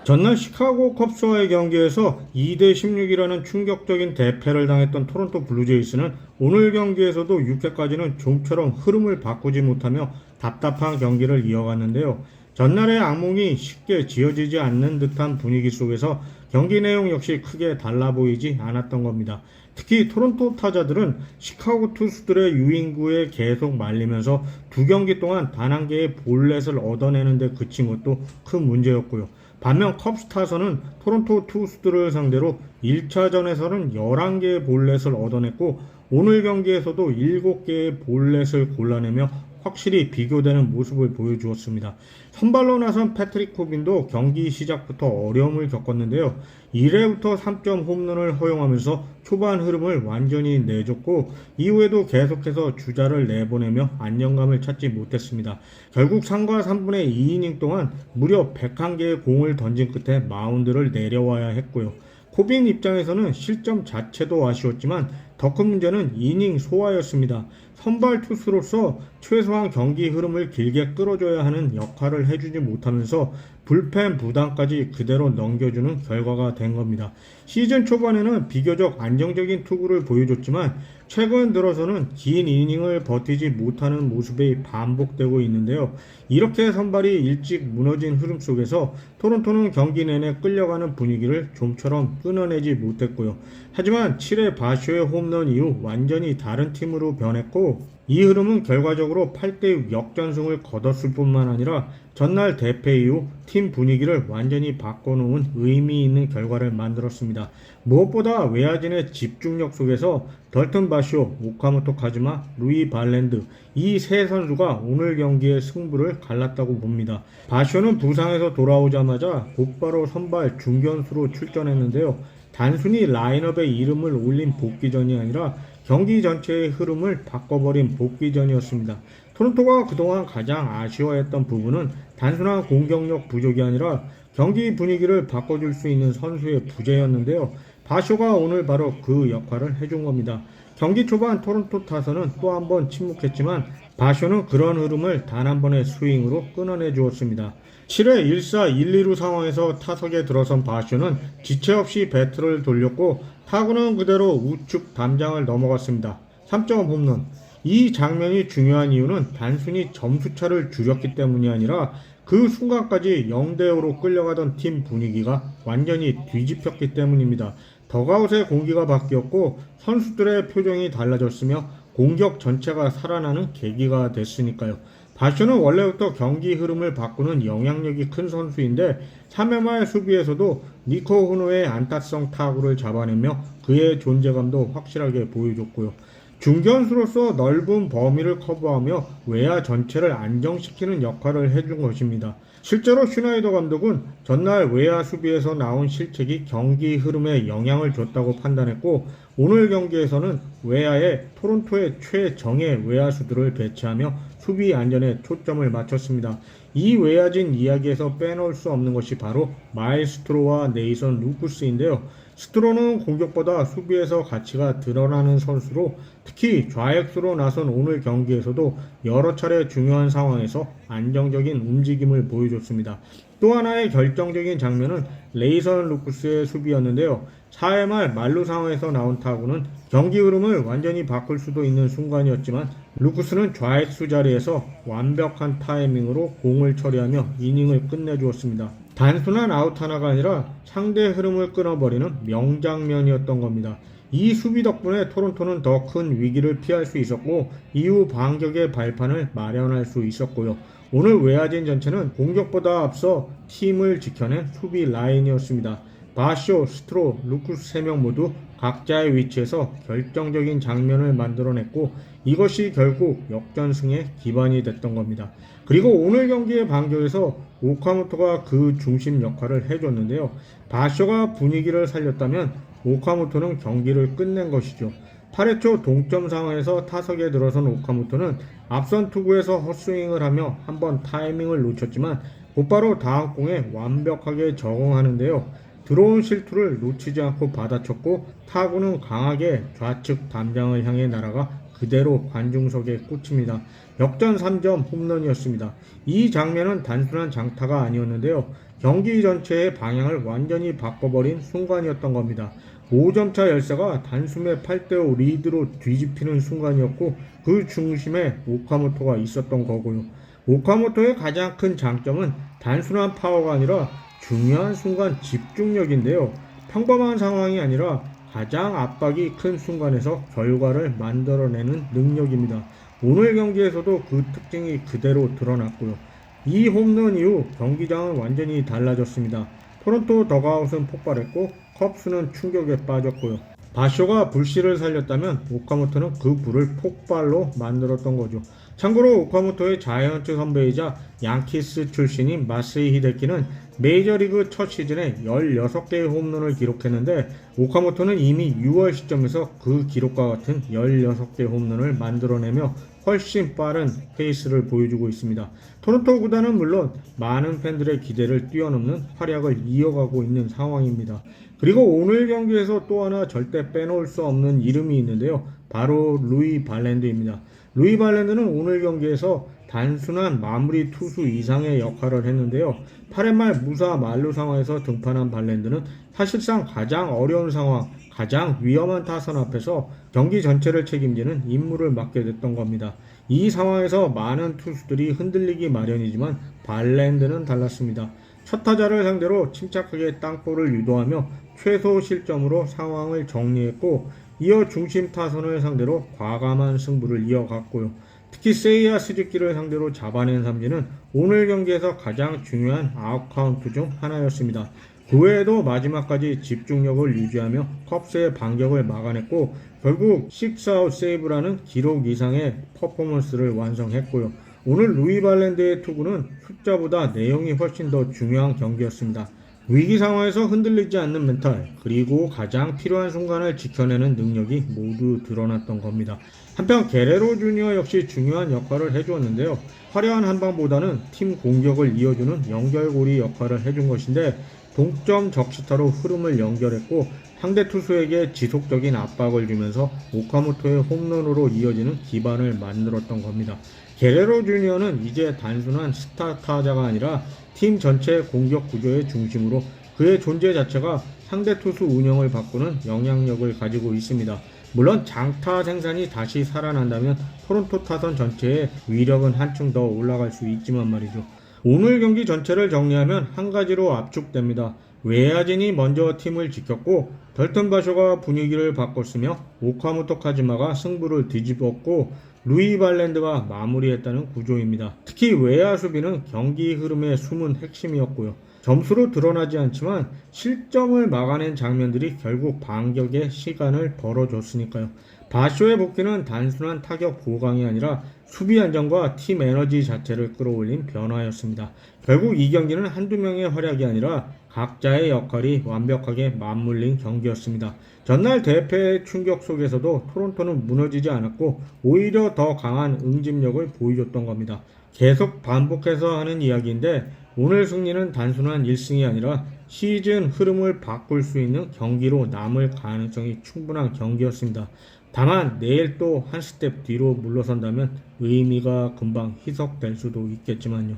전날 시카고 컵스와의 경기에서 2대 16이라는 충격적인 대패를 당했던 토론토 블루제이스는 오늘 경기에서도 6회까지는 좀처럼 흐름을 바꾸지 못하며 답답한 경기를 이어갔는데요. 전날의 악몽이 쉽게 지어지지 않는 듯한 분위기 속에서 경기 내용 역시 크게 달라 보이지 않았던 겁니다. 특히 토론토 타자들은 시카고 투수들의 유인구에 계속 말리면서 두 경기 동안 단 한 개의 볼넷을 얻어내는 데 그친 것도 큰 문제였고요. 반면 컵스 타선은 토론토 투수들을 상대로 1차전에서는 11개의 볼넷을 얻어냈고 오늘 경기에서도 7개의 볼넷을 골라내며 확실히 비교되는 모습을 보여주었습니다. 선발로 나선 패트릭 코빈도 경기 시작부터 어려움을 겪었는데요. 1회부터 3점 홈런을 허용하면서 초반 흐름을 완전히 내줬고 이후에도 계속해서 주자를 내보내며 안정감을 찾지 못했습니다. 결국 3과 3분의 2이닝 동안 무려 101개의 공을 던진 끝에 마운드를 내려와야 했고요. 코빈 입장에서는 실점 자체도 아쉬웠지만 더 큰 문제는 이닝 소화였습니다. 선발 투수로서 최소한 경기 흐름을 길게 끌어줘야 하는 역할을 해주지 못하면서 불펜 부담까지 그대로 넘겨주는 결과가 된 겁니다. 시즌 초반에는 비교적 안정적인 투구를 보여줬지만 최근 들어서는 긴 이닝을 버티지 못하는 모습이 반복되고 있는데요. 이렇게 선발이 일찍 무너진 흐름 속에서 토론토는 경기 내내 끌려가는 분위기를 좀처럼 끊어내지 못했고요. 하지만 7회 바쇼의 홈런 이후 완전히 다른 팀으로 변했고 이 흐름은 결과적으로 8대6 역전승을 거뒀을 뿐만 아니라 전날 대패 이후 팀 분위기를 완전히 바꿔놓은 의미 있는 결과를 만들었습니다. 무엇보다 외야진의 집중력 속에서 덜튼 바쇼, 오카모토 카즈마, 루이 발랜드 이 세 선수가 오늘 경기의 승부를 갈랐다고 봅니다. 바쇼는 부상에서 돌아오자마자 곧바로 선발 중견수로 출전했는데요. 단순히 라인업에 이름을 올린 복귀전이 아니라 경기 전체의 흐름을 바꿔버린 복귀전이었습니다. 토론토가 그동안 가장 아쉬워했던 부분은 단순한 공격력 부족이 아니라 경기 분위기를 바꿔줄 수 있는 선수의 부재였는데요. 바쇼가 오늘 바로 그 역할을 해준 겁니다. 경기 초반 토론토 타선은 또 한 번 침묵했지만 바쇼는 그런 흐름을 단 한 번의 스윙으로 끊어내 주었습니다. 7회 1사 1, 2루 상황에서 타석에 들어선 바쇼는 지체 없이 배트를 돌렸고 타구는 그대로 우측 담장을 넘어갔습니다. 3점 홈런. 이 장면이 중요한 이유는 단순히 점수차를 줄였기 때문이 아니라 그 순간까지 0대5로 끌려가던 팀 분위기가 완전히 뒤집혔기 때문입니다. 덕아웃의 공기가 바뀌었고 선수들의 표정이 달라졌으며 공격 전체가 살아나는 계기가 됐으니까요. 바쇼는 원래부터 경기 흐름을 바꾸는 영향력이 큰 선수인데 3회 말 수비에서도 니코 후노의 안타성 타구를 잡아내며 그의 존재감도 확실하게 보여줬고요. 중견수로서 넓은 범위를 커버하며 외야 전체를 안정시키는 역할을 해준 것입니다. 실제로 슈나이더 감독은 전날 외야 수비에서 나온 실책이 경기 흐름에 영향을 줬다고 판단했고 오늘 경기에서는 외야에 토론토의 최정예 외야수들을 배치하며 수비 안전에 초점을 맞췄습니다. 이 외야진 이야기에서 빼놓을 수 없는 것이 바로 마일스트로와 네이선 루쿠스인데요. 스트로는 공격보다 수비에서 가치가 드러나는 선수로 특히 좌익수로 나선 오늘 경기에서도 여러 차례 중요한 상황에서 안정적인 움직임을 보여줬습니다. 또 하나의 결정적인 장면은 레이선 루쿠스의 수비였는데요. 4회 말 만루 상황에서 나온 타구는 경기 흐름을 완전히 바꿀 수도 있는 순간이었지만 루쿠스는 좌익수 자리에서 완벽한 타이밍으로 공을 처리하며 이닝을 끝내주었습니다. 단순한 아웃 하나가 아니라 상대 흐름을 끊어버리는 명장면이었던 겁니다. 이 수비 덕분에 토론토는 더 큰 위기를 피할 수 있었고 이후 반격의 발판을 마련할 수 있었고요. 오늘 외야진 전체는 공격보다 앞서 팀을 지켜낸 수비 라인이었습니다. 바쇼, 스트로, 루쿠스 3명 모두 각자의 위치에서 결정적인 장면을 만들어냈고 이것이 결국 역전승의 기반이 됐던 겁니다. 그리고 오늘 경기의 반격에서 오카모토가 그 중심 역할을 해줬는데요. 바쇼가 분위기를 살렸다면 오카모토는 경기를 끝낸 것이죠. 8회 초 동점 상황에서 타석에 들어선 오카모토는 앞선 투구에서 헛스윙을 하며 한번 타이밍을 놓쳤지만 곧바로 다음 공에 완벽하게 적응하는데요. 들어온 실투를 놓치지 않고 받아쳤고 타구는 강하게 좌측 담장을 향해 날아가 그대로 관중석에 꽂힙니다. 역전 3점 홈런이었습니다. 이 장면은 단순한 장타가 아니었는데요. 경기 전체의 방향을 완전히 바꿔버린 순간이었던 겁니다. 5점차 열세가 단숨에 8대5 리드로 뒤집히는 순간이었고 그 중심에 오카모토가 있었던 거고요. 오카모토의 가장 큰 장점은 단순한 파워가 아니라 중요한 순간 집중력인데요. 평범한 상황이 아니라 가장 압박이 큰 순간에서 결과를 만들어내는 능력입니다. 오늘 경기에서도 그 특징이 그대로 드러났고요. 이 홈런 이후 경기장은 완전히 달라졌습니다. 토론토 더가웃은 폭발했고 컵스는 충격에 빠졌고요. 바쇼가 불씨를 살렸다면 오카모토는 그 불을 폭발로 만들었던 거죠. 참고로 오카모토의 자이언츠 선배이자 양키스 출신인 마세이 히데키는 메이저리그 첫 시즌에 16개의 홈런을 기록했는데 오카모토는 이미 6월 시점에서 그 기록과 같은 16개 홈런을 만들어내며 훨씬 빠른 페이스를 보여주고 있습니다. 토론토 구단은 물론 많은 팬들의 기대를 뛰어넘는 활약을 이어가고 있는 상황입니다. 그리고 오늘 경기에서 또 하나 절대 빼놓을 수 없는 이름이 있는데요. 바로 루이 발랜드입니다. 루이 발랜드는 오늘 경기에서 단순한 마무리 투수 이상의 역할을 했는데요. 8회 말 무사 만루 상황에서 등판한 발랜드는 사실상 가장 어려운 상황, 가장 위험한 타선 앞에서 경기 전체를 책임지는 임무를 맡게 됐던 겁니다. 이 상황에서 많은 투수들이 흔들리기 마련이지만 발랜드는 달랐습니다. 첫 타자를 상대로 침착하게 땅볼을 유도하며 최소 실점으로 상황을 정리했고 이어 중심 타선을 상대로 과감한 승부를 이어갔고요. 특히 세이야 스즈키를 상대로 잡아낸 삼진은 오늘 경기에서 가장 중요한 아웃카운트 중 하나였습니다. 그 외에도 마지막까지 집중력을 유지하며 컵스의 반격을 막아냈고 결국 6아웃 세이브라는 기록 이상의 퍼포먼스를 완성했고요. 오늘 루이 발랜드의 투구는 숫자보다 내용이 훨씬 더 중요한 경기였습니다. 위기 상황에서 흔들리지 않는 멘탈, 그리고 가장 필요한 순간을 지켜내는 능력이 모두 드러났던 겁니다. 한편 게레로 주니어 역시 중요한 역할을 해주었는데요. 화려한 한방보다는 팀 공격을 이어주는 연결고리 역할을 해준 것인데 동점 적시타로 흐름을 연결했고 상대 투수에게 지속적인 압박을 주면서 오카모토의 홈런으로 이어지는 기반을 만들었던 겁니다. 게레로 주니어는 이제 단순한 스타 타자가 아니라 팀 전체 공격 구조의 중심으로 그의 존재 자체가 상대 투수 운영을 바꾸는 영향력을 가지고 있습니다. 물론 장타 생산이 다시 살아난다면 토론토 타선 전체의 위력은 한층 더 올라갈 수 있지만 말이죠. 오늘 경기 전체를 정리하면 한 가지로 압축됩니다. 외야진이 먼저 팀을 지켰고 덜튼 바쇼가 분위기를 바꿨으며 오카모토 카즈마가 승부를 뒤집었고 루이 발랜드가 마무리했다는 구조입니다. 특히 외야 수비는 경기 흐름의 숨은 핵심이었고요. 점수로 드러나지 않지만 실점을 막아낸 장면들이 결국 반격의 시간을 벌어줬으니까요. 바쇼의 복귀는 단순한 타격 보강이 아니라 수비 안정과 팀 에너지 자체를 끌어올린 변화였습니다. 결국 이 경기는 한두 명의 활약이 아니라 각자의 역할이 완벽하게 맞물린 경기였습니다. 전날 대패의 충격 속에서도 토론토는 무너지지 않았고 오히려 더 강한 응집력을 보여줬던 겁니다. 계속 반복해서 하는 이야기인데 오늘 승리는 단순한 1승이 아니라 시즌 흐름을 바꿀 수 있는 경기로 남을 가능성이 충분한 경기였습니다. 다만 내일 또 한 스텝 뒤로 물러선다면 의미가 금방 희석될 수도 있겠지만요.